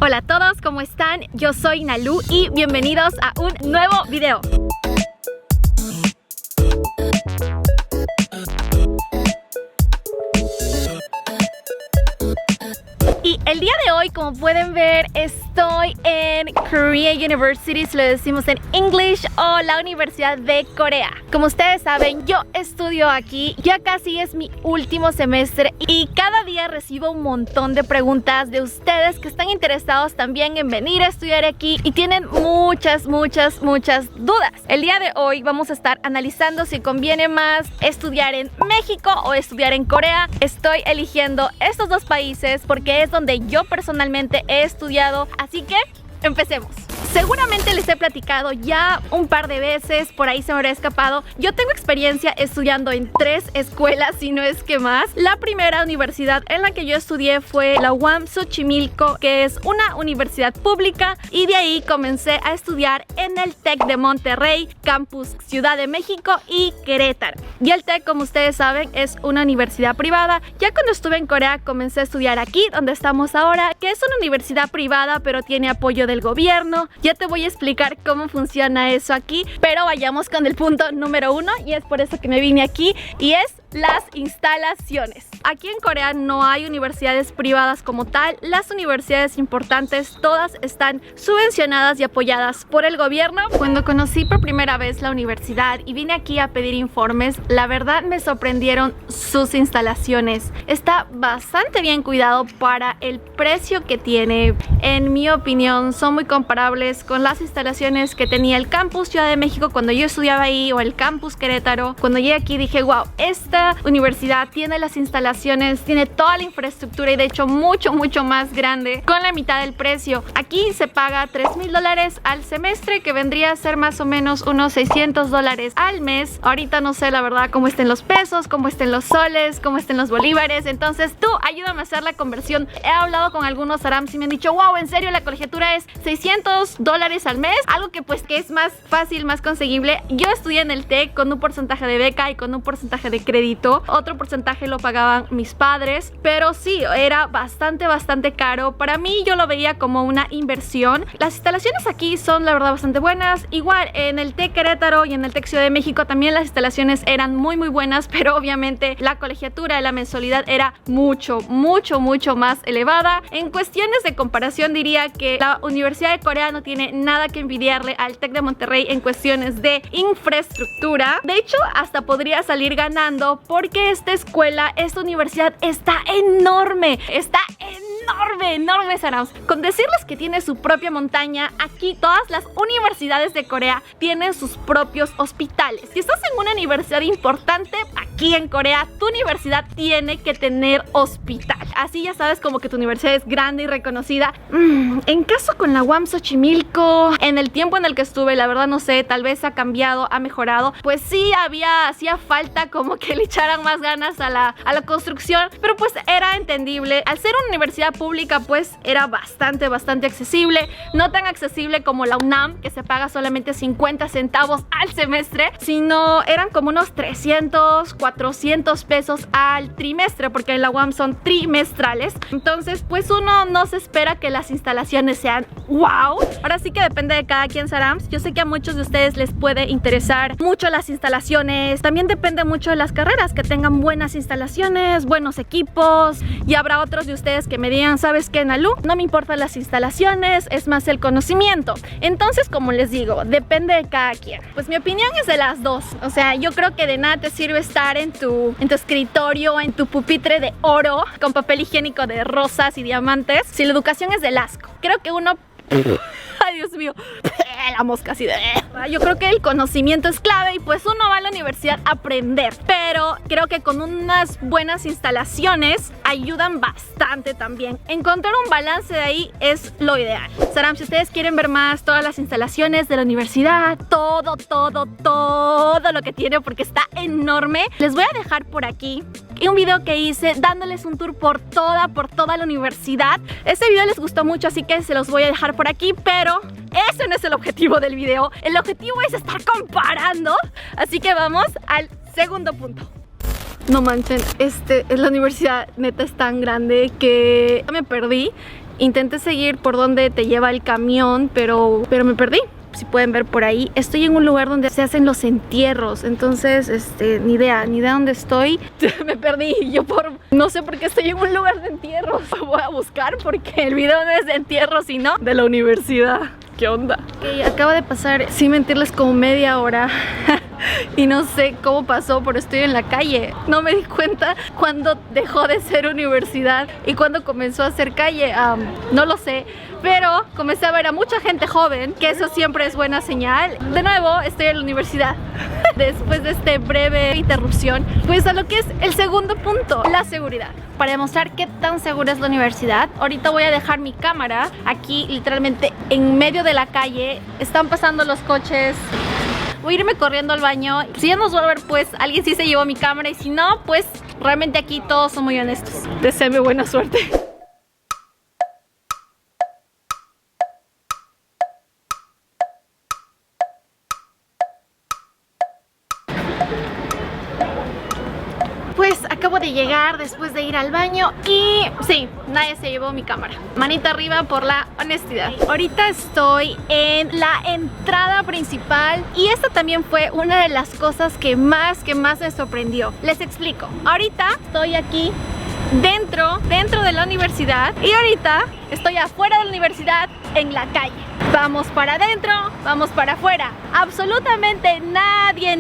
Hola a todos, ¿cómo están? Yo soy Nalu y bienvenidos a un nuevo video. Y el día de hoy, como pueden ver, estoy en Korea University, si lo decimos en English, o la Universidad de Corea. Como ustedes saben, yo estudio aquí, ya casi es mi último semestre y cada día recibo un montón de preguntas de ustedes que están interesados también en venir a estudiar aquí y tienen muchas dudas. El día de hoy vamos a estar analizando si conviene más estudiar en México o estudiar en Corea. Estoy eligiendo estos dos países porque es donde yo personalmente he estudiado, así que empecemos. Seguramente les he platicado ya un par de veces, por ahí se me habrá escapado. Yo tengo experiencia estudiando en 3 escuelas, si no es que más. La primera universidad en la que yo estudié fue la UAM Xochimilco, que es una universidad pública, y de ahí comencé a estudiar en el TEC de Monterrey, campus Ciudad de México y Querétaro. Y el TEC, como ustedes saben, es una universidad privada. Ya cuando estuve en Corea comencé a estudiar aquí, donde estamos ahora, que es una universidad privada, pero tiene apoyo del gobierno. Ya te voy a explicar cómo funciona eso aquí, pero vayamos con el punto número 1 y es por eso que me vine aquí, y es las instalaciones. Aquí en Corea no hay universidades privadas como tal. Las universidades importantes todas están subvencionadas y apoyadas por el gobierno. Cuando conocí por primera vez la universidad y vine aquí a pedir informes, la verdad me sorprendieron sus instalaciones. Está bastante bien cuidado para el precio que tiene. En mi opinión, son muy comparables con las instalaciones que tenía el campus Ciudad de México cuando yo estudiaba ahí, o el campus Querétaro. Cuando llegué aquí dije, wow, esta universidad tiene las instalaciones, tiene toda la infraestructura y de hecho mucho más grande con la mitad del precio. Aquí se paga $3,000 al semestre, que vendría a ser más o menos unos $600 al mes. Ahorita no sé la verdad cómo estén los pesos, cómo estén los soles, cómo estén los bolívares, entonces tú ayúdame a hacer la conversión. He hablado con algunos arams y me han dicho, wow, en serio la colegiatura es $600 al mes, algo que pues que es más fácil, más conseguible. Yo estudié en el TEC con un porcentaje de beca y con un porcentaje de crédito. Otro porcentaje lo pagaban mis padres, pero sí, era bastante caro. Para mí yo lo veía como una inversión. Las instalaciones aquí son la verdad bastante buenas. Igual en el TEC Querétaro y en el TEC Ciudad de México también las instalaciones eran muy buenas, pero obviamente la colegiatura, la mensualidad era mucho más elevada. En cuestiones de comparación diría que la Universidad de Corea no tiene nada que envidiarle al TEC de Monterrey en cuestiones de infraestructura. De hecho, hasta podría salir ganando porque esta escuela, esta universidad está enorme. Está enorme, Sarams. Con decirles que tiene su propia montaña, aquí todas las universidades de Corea tienen sus propios hospitales. Si estás en una universidad importante aquí en Corea, tu universidad tiene que tener hospital. Así ya sabes como que tu universidad es grande y reconocida. En caso con la UAM Xochimilco, en el tiempo en el que estuve, la verdad no sé, tal vez ha cambiado, ha mejorado. Pues sí, hacía falta como que le echaran más ganas a la construcción, pero pues era entendible. Al ser una universidad pública pues era bastante accesible, no tan accesible como la UNAM, que se paga solamente 50 centavos al semestre, sino eran como unos 300, 400 pesos al trimestre, porque en la UAM son trimestrales. Entonces pues uno no se espera que las instalaciones sean wow. Ahora sí que depende de cada quien, Sarams. Yo sé que a muchos de ustedes les puede interesar mucho las instalaciones, también depende mucho de las carreras, que tengan buenas instalaciones, buenos equipos, y habrá otros de ustedes que me digan, ¿sabes qué, Nalu? No me importan las instalaciones, es más el conocimiento. Entonces, como les digo, depende de cada quien. Pues mi opinión es de las dos. O sea, yo creo que de nada te sirve estar en tu escritorio, en tu pupitre de oro, con papel higiénico de rosas y diamantes, si la educación es del asco. Creo que uno... Ay, Dios mío, la mosca así de... Yo creo que el conocimiento es clave y pues uno va a la universidad a aprender, pero creo que con unas buenas instalaciones ayudan bastante también. Encontrar un balance de ahí es lo ideal. Saram, si ustedes quieren ver más todas las instalaciones de la universidad, todo lo que tiene, porque está enorme, les voy a dejar por aquí un video que hice dándoles un tour por toda la universidad. Este video les gustó mucho, así que se los voy a dejar por aquí, pero ese no es el objetivo del video. El objetivo es estar comparando. Así que vamos al segundo punto. No manchen, la universidad neta es tan grande que me perdí Intenté seguir por donde te lleva el camión, pero me perdí. Si pueden ver por ahí, estoy en un lugar donde se hacen los entierros. Entonces, ni idea dónde estoy. Me perdí. No sé por qué estoy en un lugar de entierros. Voy a buscar porque el video no es de entierros, sino de la universidad. ¿Qué onda? Ok, acaba de pasar, sin mentirles, como media hora. Y no sé cómo pasó, pero estoy en la calle. No me di cuenta cuándo dejó de ser universidad y cuándo comenzó a ser calle. No lo sé, pero comencé a ver a mucha gente joven, que eso siempre es buena señal. De nuevo, estoy en la universidad. Después de esta breve interrupción, pues a lo que es el segundo punto, la seguridad. Para demostrar qué tan segura es la universidad, ahorita voy a dejar mi cámara aquí, literalmente en medio de la calle. Están pasando los coches. Voy a irme corriendo al baño. Si ya nos vuelve a ver, pues alguien sí se llevó mi cámara, y si no, pues realmente aquí todos son muy honestos. Deséame buena suerte. Pues acabo de llegar después de ir al baño y sí, nadie se llevó mi cámara. Manita arriba por la honestidad. Ahorita estoy en la entrada principal y esta también fue una de las cosas que más me sorprendió. Les explico. Ahorita estoy aquí dentro de la universidad y ahorita estoy afuera de la universidad en la calle. Vamos para adentro, vamos para afuera. Absolutamente nadie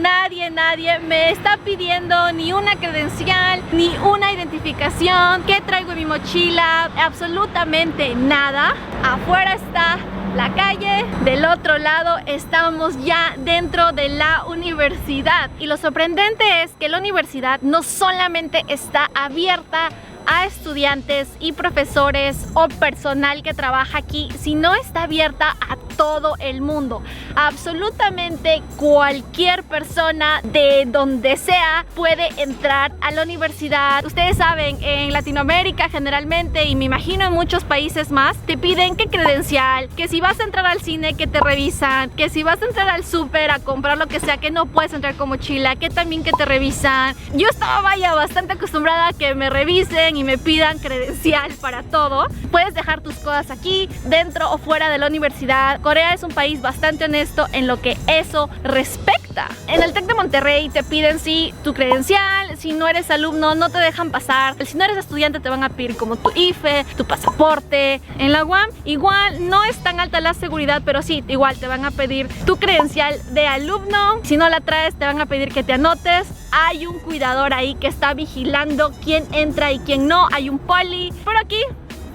me está pidiendo ni una credencial, ni una identificación. ¿Qué traigo en mi mochila? Absolutamente nada. Afuera está la calle, del otro lado estamos ya dentro de la universidad. Y lo sorprendente es que la universidad no solamente está abierta a estudiantes y profesores o personal que trabaja aquí, sino está abierta a todo el mundo. Absolutamente cualquier persona de donde sea puede entrar a la universidad. Ustedes saben, en Latinoamérica generalmente, y me imagino en muchos países más, te piden que credencial, que si vas a entrar al cine que te revisan, que si vas a entrar al súper a comprar lo que sea, que no puedes entrar con mochila, que también que te revisan. Yo estaba bastante acostumbrada a que me revisen y me pidan credencial para todo. Puedes dejar tus cosas aquí, dentro o fuera de la universidad. Corea es un país bastante honesto en lo que eso respecta. En el TEC de Monterrey te piden sí tu credencial. Si no eres alumno no te dejan pasar. Si no eres estudiante te van a pedir como tu IFE, tu pasaporte. En la UAM igual no es tan alta la seguridad, pero sí, igual te van a pedir tu credencial de alumno. Si no la traes te van a pedir que te anotes. Hay un cuidador ahí que está vigilando quién entra y quién no. Hay un poli, pero aquí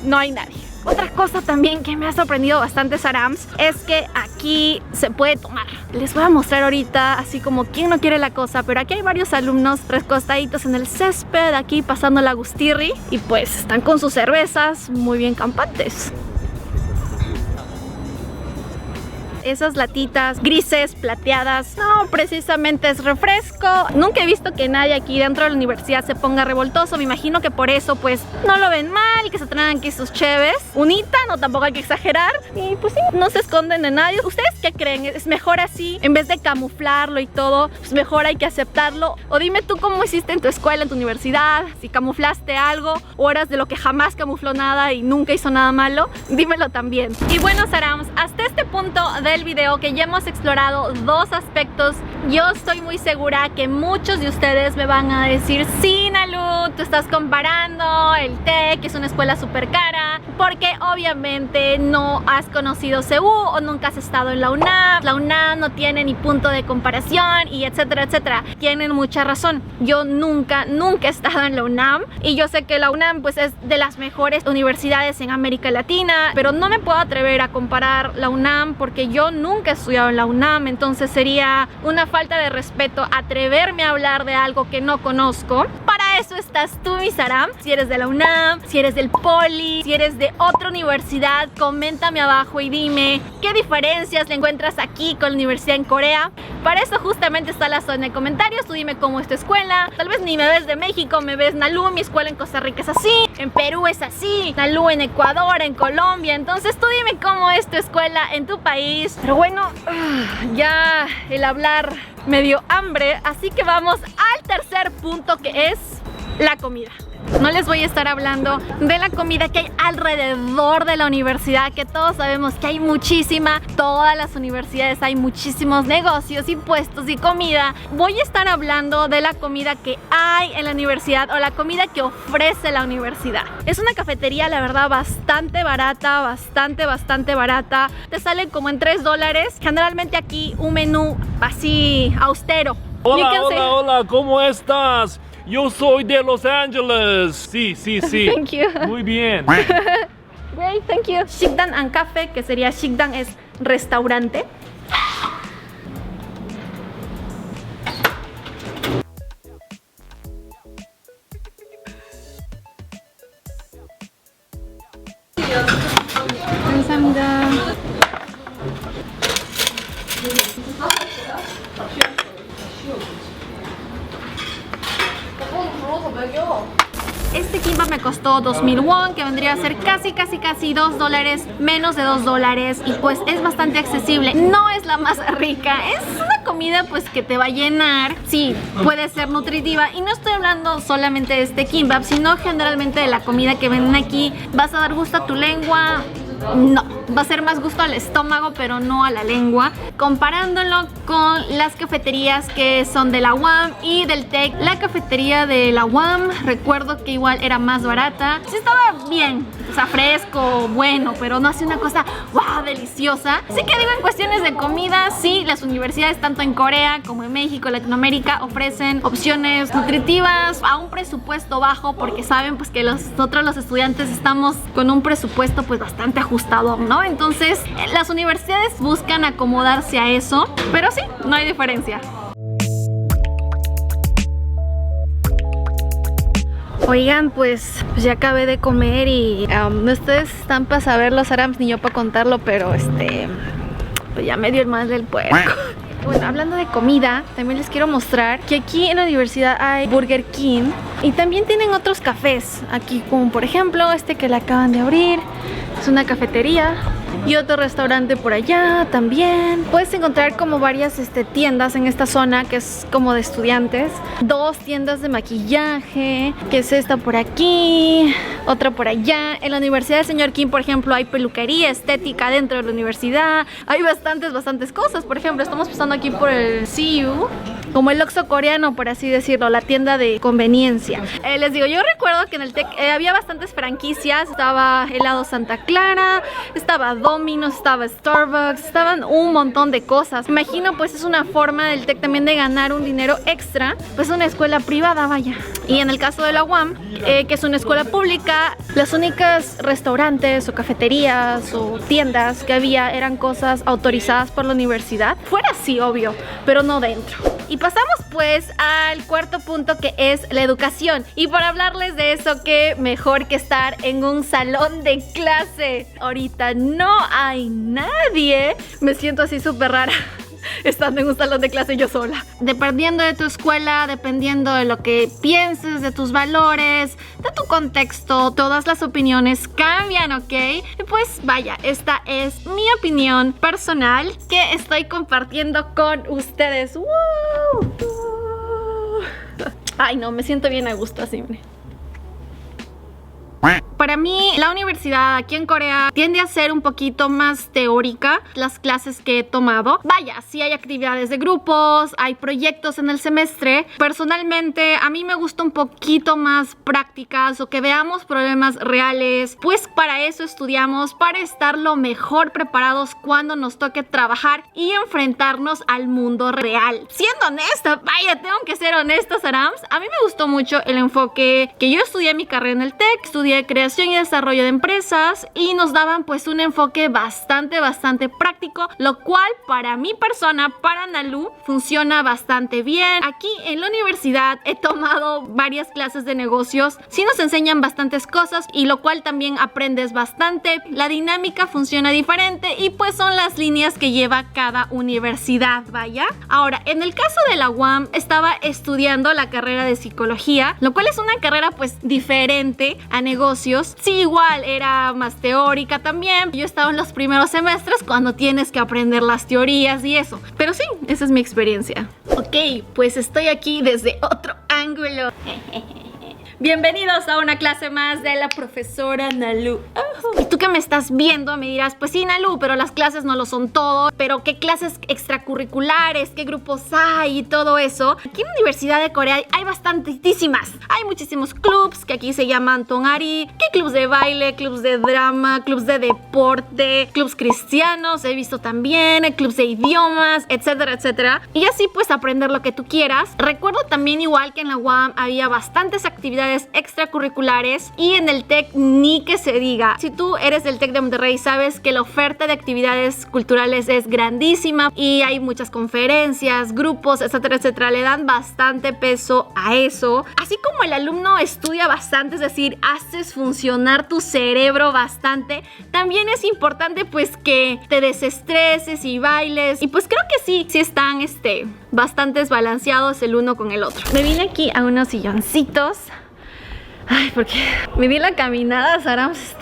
no hay nadie. Otra cosa también que me ha sorprendido bastante, Sarams, es que aquí se puede tomar. Les voy a mostrar ahorita, así como quien no quiere la cosa, pero aquí hay varios alumnos recostaditos en el césped, aquí pasando la gustirri, y pues están con sus cervezas muy bien campantes. Esas latitas grises, plateadas, no precisamente es refresco. Nunca he visto que nadie aquí dentro de la universidad se ponga revoltoso. Me imagino que por eso pues no lo ven mal, que se traen aquí sus cheves. Unita, no, tampoco hay que exagerar. Y pues sí, no se esconden de nadie. ¿Ustedes qué creen? ¿Es mejor así? En vez de camuflarlo y todo, pues mejor hay que aceptarlo. O dime tú cómo hiciste en tu escuela, en tu universidad, si camuflaste algo o eras de lo que jamás camufló nada y nunca hizo nada malo. Dímelo también. Y bueno, Sarams, hasta este punto del video que ya hemos explorado dos aspectos, yo estoy muy segura que muchos de ustedes me van a decir: sí, Nalu, tú estás comparando el TEC, que es una escuela súper cara, porque obviamente no has conocido CU o nunca has estado en la UNAM. La UNAM no tiene ni punto de comparación y etcétera, etcétera. Tienen mucha razón. Yo nunca he estado en la UNAM y yo sé que la UNAM pues es de las mejores universidades en América Latina, pero no me puedo atrever a comparar la UNAM porque yo nunca he estudiado en la UNAM. Entonces sería una falta de respeto atreverme a hablar de algo que no conozco. Para eso estás tú, mi Saram. Si eres de la UNAM, si eres del Poli, si eres de otra universidad, coméntame abajo y dime qué diferencias le encuentras aquí con la universidad en Corea. Para eso justamente está la zona de comentarios. Tú dime cómo es tu escuela. Tal vez ni me ves de México, me ves Nalu, mi escuela en Costa Rica es así, en Perú es así, Nalu en Ecuador, en Colombia. Entonces tú dime cómo es tu escuela en tu país. Pero bueno, ya el hablar me dio hambre, así que vamos al tercer punto, que es la comida. No les voy a estar hablando de la comida que hay alrededor de la universidad, que todos sabemos que hay muchísima. Todas las universidades hay muchísimos negocios y puestos y comida. Voy a estar hablando de la comida que hay en la universidad o la comida que ofrece la universidad. Es una cafetería, la verdad, bastante barata, bastante barata. Te sale como en $3. Generalmente aquí un menú así austero. Hola, ¿cómo estás? Yo soy de Los Ángeles. Sí. Thank you. Muy bien. Great, thank you. Shikdan and Cafe, que sería Shikdan es restaurante. 감사합니다. Este kimbap me costó 2000 won, que vendría a ser casi $2, menos de $2, y pues es bastante accesible. No es la más rica, es una comida pues que te va a llenar. Sí, puede ser nutritiva, y no estoy hablando solamente de este kimbap, sino generalmente de la comida que venden aquí. Vas a dar gusto a tu lengua. No, va a ser más gusto al estómago, pero no a la lengua. Comparándolo con las cafeterías que son de la UAM y del TEC, la cafetería de la UAM recuerdo que igual era más barata. Sí estaba bien, o sea, fresco, bueno, pero no hace una cosa wow, deliciosa. Sí que digo, en cuestiones de comida, sí, las universidades tanto en Corea como en México, Latinoamérica, ofrecen opciones nutritivas a un presupuesto bajo, porque saben pues que nosotros los estudiantes estamos con un presupuesto pues bastante ajustado, ¿no? Entonces las universidades buscan acomodarse a eso, pero sí, no hay diferencia. Oigan, pues ya acabé de comer y no ustedes están para saber los Arams ni yo para contarlo, pero pues ya me dio el mal del puerco. Bueno, hablando de comida, también les quiero mostrar que aquí en la universidad hay Burger King y también tienen otros cafés aquí, como por ejemplo este que le acaban de abrir. Es una cafetería. Y otro restaurante por allá también. Puedes encontrar como varias tiendas en esta zona que es como de estudiantes. 2 tiendas de maquillaje, que es esta por aquí, otra por allá. En la Universidad del Señor Kim, por ejemplo, hay peluquería estética dentro de la universidad. Hay bastantes cosas. Por ejemplo, estamos pasando aquí por el CU, como el Oxxo coreano, por así decirlo, la tienda de conveniencia. Les digo, yo recuerdo que en el TEC había bastantes franquicias. Estaba Helado Santa Clara, estaba Domino's, estaba Starbucks, estaban un montón de cosas. Imagino pues es una forma del TEC también de ganar un dinero extra, pues una escuela privada, vaya. Y en el caso de la UAM, que es una escuela pública, las únicas restaurantes o cafeterías o tiendas que había eran cosas autorizadas por la universidad. Fuera sí, obvio, pero no dentro. Y pasamos pues al cuarto punto, que es la educación. Y para hablarles de eso, qué mejor que estar en un salón de clase. Ahorita no hay nadie. Me siento así súper rara estando en un salón de clase yo sola. Dependiendo de tu escuela, dependiendo de lo que pienses, de tus valores, de tu contexto, todas las opiniones cambian, ¿ok? Y pues vaya, esta es mi opinión personal que estoy compartiendo con ustedes. ¡Woo! Ay, no, me siento bien a gusto así, miren. Para mí, la universidad aquí en Corea tiende a ser un poquito más teórica, las clases que he tomado. Vaya, sí hay actividades de grupos, hay proyectos en el semestre. Personalmente, a mí me gusta un poquito más prácticas, o que veamos problemas reales. Pues para eso estudiamos, para estar lo mejor preparados cuando nos toque trabajar y enfrentarnos al mundo real. Siendo honesta, vaya, tengo que ser honesta, Sarams. A mí me gustó mucho el enfoque que yo estudié mi carrera en el TEC, estudié creación y desarrollo de empresas, y nos daban pues un enfoque bastante práctico, lo cual para mi persona, para Nalu, funciona bastante bien. Aquí en la universidad he tomado varias clases de negocios, sí nos enseñan bastantes cosas, y lo cual también aprendes bastante. La dinámica funciona diferente y pues son las líneas que lleva cada universidad, vaya. Ahora, en el caso de la UAM, estaba estudiando la carrera de psicología, lo cual es una carrera pues diferente a negocios. Sí, igual era más teórica también. Yo estaba en los primeros semestres cuando tienes que aprender las teorías y eso, pero sí, esa es mi experiencia. Ok, pues estoy aquí desde otro ángulo. Bienvenidos a una clase más de la profesora Nalu. Y tú que me estás viendo me dirás, pues sí, Nalu, pero las clases no lo son todo. Pero ¿qué clases extracurriculares? ¿Qué grupos hay? Y todo eso. Aquí en la Universidad de Corea hay bastantísimas. Hay muchísimos clubs que aquí se llaman Tongari, que clubs de baile, clubs de drama, clubs de deporte, clubs cristianos, he visto también, clubs de idiomas, etcétera, etcétera. Y así pues aprender lo que tú quieras. Recuerdo también igual que en la UAM había bastantes actividades extracurriculares y en el TEC ni que se diga. Si tú eres del TEC de Monterrey sabes que la oferta de actividades culturales es grandísima y hay muchas conferencias, grupos, etcétera, etcétera. Le dan bastante peso a eso. Así como el alumno estudia bastante, es decir, haces funcionar tu cerebro bastante, también es importante pues que te desestreses y bailes. Y pues creo que sí están bastante balanceados el uno con el otro. Me vine aquí a unos silloncitos. Ay, porque me di la caminada, Sarams,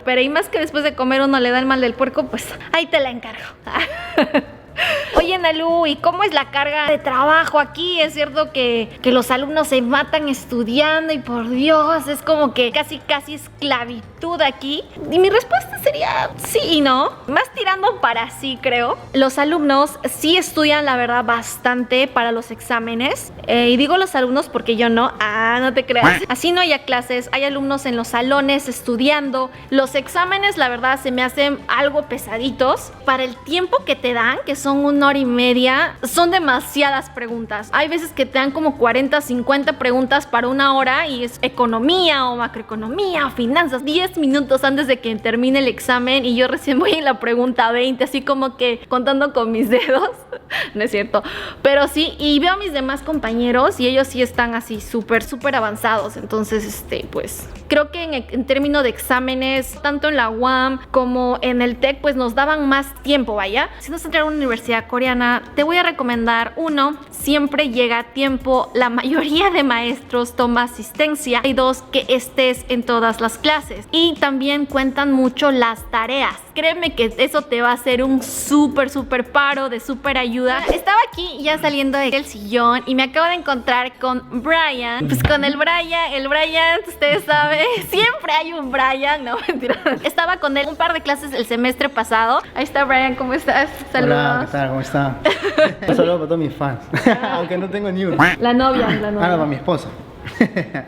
pero y más que después de comer uno le da el mal del puerco, pues ahí te la encargo. Oye, Nalu, ¿y cómo es la carga de trabajo aquí? Es cierto que los alumnos se matan estudiando y por Dios, es como que casi esclavitud aquí. Y mi respuesta sería sí y no, más tirando para sí, creo. Los alumnos sí estudian, la verdad, bastante para los exámenes. Y digo los alumnos porque yo no. No te creas. Así no haya clases, hay alumnos en los salones estudiando. Los exámenes, la verdad, se me hacen algo pesaditos. Para el tiempo que te dan, que son 1 hora y media, son demasiadas preguntas. Hay veces que te dan como 40, 50 preguntas para 1 hora y es economía o macroeconomía o finanzas. 10 minutos antes de que termine el examen y yo recién voy en la pregunta 20, así como que contando con mis dedos. No es cierto. Pero sí, y veo a mis demás compañeros y ellos sí están así súper avanzados. Entonces, pues creo que en términos de exámenes, tanto en la UAM como en el TEC, pues nos daban más tiempo, vaya. Si vas a entrar a una universidad coreana, te voy a recomendar, 1, siempre llega a tiempo. La mayoría de maestros toma asistencia. Y 2, que estés en todas las clases. Y también cuentan mucho las tareas. Créeme que eso te va a hacer un súper paro de súper ayuda. Estaba aquí ya saliendo del sillón y me acabo de encontrar con Brian. Pues con el Brian, ustedes saben, siempre hay un Brian, no, mentira. Estaba con él un par de clases el semestre pasado. Ahí está Brian, ¿cómo estás? Saludos. Hola, ¿qué tal? ¿Cómo está? Un saludo para todos mis fans, aunque no tengo ni uno. La novia. No, para mi esposa.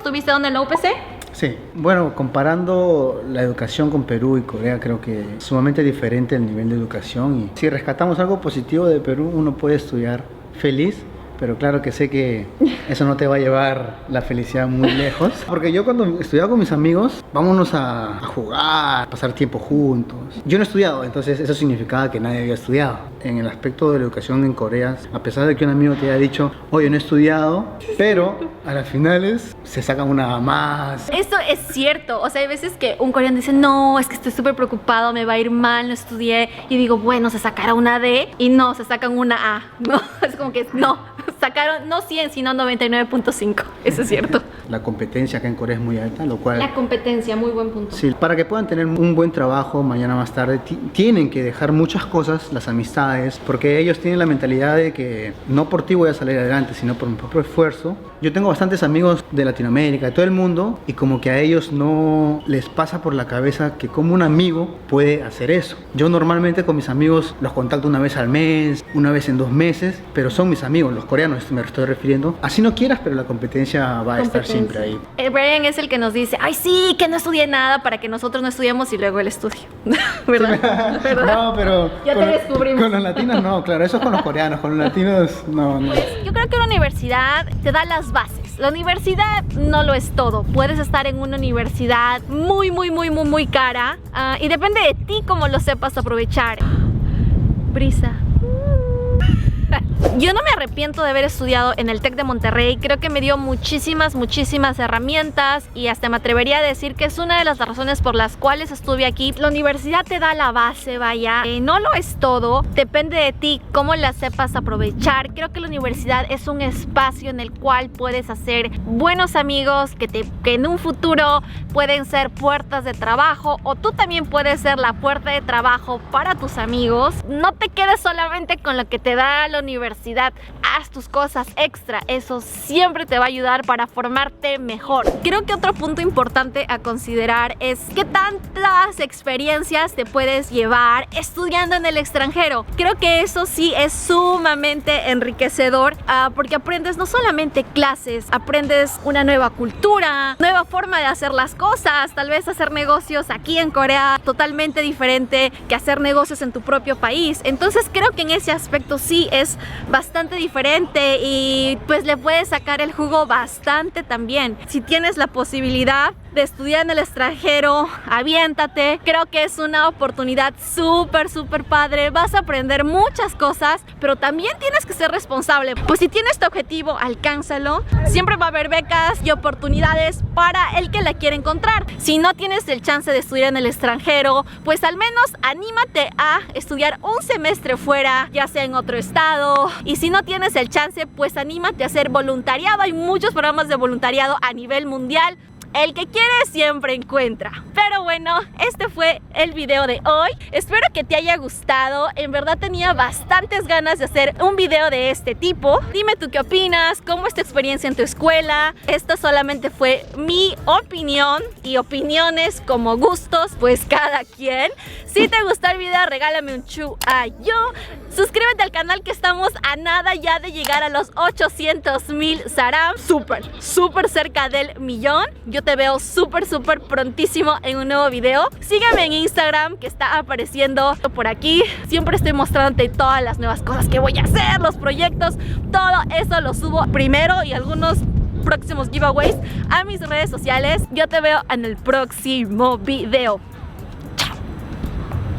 ¿Tuviste dónde en la UPC? Sí, bueno, comparando la educación con Perú y Corea, creo que es sumamente diferente el nivel de educación. Y si rescatamos algo positivo de Perú, uno puede estudiar feliz, pero claro que sé que eso no te va a llevar la felicidad muy lejos. Porque yo cuando estudiaba con mis amigos, vámonos a jugar, a pasar tiempo juntos. Yo no he estudiado, entonces eso significaba que nadie había estudiado. En el aspecto de la educación en Corea, a pesar de que un amigo te haya dicho, oye, no he estudiado, pero a las finales se sacan una más. Eso es cierto, o sea, hay veces que un coreano dice, no, es que estoy súper preocupado, me va a ir mal, no estudié. Y digo, bueno, se sacará una D y no, se sacan una A. No, es como que no. Sacaron no 100, sino 99.5. Eso es cierto. La competencia acá en Corea es muy alta, lo cual... La competencia, muy buen punto. Sí, para que puedan tener un buen trabajo mañana más tarde, tienen que dejar muchas cosas, las amistades, porque ellos tienen la mentalidad de que no por ti voy a salir adelante, sino por mi propio esfuerzo. Yo tengo bastantes amigos de Latinoamérica, de todo el mundo, y como que a ellos no les pasa por la cabeza que como un amigo puede hacer eso. Yo normalmente con mis amigos los contacto una vez al mes, una vez en 2 meses, pero son mis amigos, los coreanos me estoy refiriendo. Así no quieras, pero la competencia va a estar siempre ahí. Brian es el que nos dice, ay sí, que no estudié nada para que nosotros no estudiemos y luego él estudie. ¿Verdad? Sí, no, pero ya te descubrimos. Con los latinos no, claro, eso es con los coreanos, con los latinos no. Yo creo que una universidad te da las bases. La universidad no lo es todo. Puedes estar en una universidad muy cara y depende de ti cómo lo sepas aprovechar. Brisa. Yo no me arrepiento de haber estudiado en el TEC de Monterrey. Creo que me dio muchísimas herramientas y hasta me atrevería a decir que es una de las razones por las cuales estuve aquí. La universidad te da la base, vaya. No lo es todo. Depende de ti cómo la sepas aprovechar. Creo que la universidad es un espacio en el cual puedes hacer buenos amigos que en un futuro pueden ser puertas de trabajo, o tú también puedes ser la puerta de trabajo para tus amigos. No te quedes solamente con lo que te da la universidad. haz tus cosas extra. Eso siempre te va a ayudar para formarte mejor. Creo que otro punto importante a considerar es qué tantas experiencias te puedes llevar estudiando en el extranjero. Creo que eso sí es sumamente enriquecedor porque aprendes no solamente clases, aprendes una nueva cultura, nueva forma de hacer las cosas, tal vez hacer negocios aquí en Corea totalmente diferente que hacer negocios en tu propio país. Entonces creo que en ese aspecto sí es bastante diferente y pues le puedes sacar el jugo bastante también. Si tienes la posibilidad de estudiar en el extranjero, aviéntate. Creo que es una oportunidad súper padre. Vas a aprender muchas cosas, pero también tienes que ser responsable. Pues si tienes tu objetivo, alcánzalo. Siempre va a haber becas y oportunidades para el que la quiere encontrar. Si no tienes el chance de estudiar en el extranjero, pues al menos anímate a estudiar un semestre fuera, ya sea en otro estado. Y si no tienes el chance, pues anímate a hacer voluntariado. Hay muchos programas de voluntariado a nivel mundial. El que quiere siempre encuentra. Pero bueno, este fue el video de hoy. Espero que te haya gustado. En verdad tenía bastantes ganas de hacer un video de este tipo. Dime tú qué opinas, cómo es tu experiencia en tu escuela. Esto solamente fue mi opinión y opiniones como gustos, pues cada quien. Si te gustó el video, regálame un chuayo. Suscríbete al canal que estamos a nada ya de llegar a los 800,000 saram. Súper cerca del millón. Yo te veo súper prontísimo en un nuevo video. Sígueme en Instagram que está apareciendo por aquí. Siempre estoy mostrándote todas las nuevas cosas que voy a hacer, los proyectos, todo eso lo subo primero y algunos próximos giveaways a mis redes sociales. Yo te veo en el próximo video.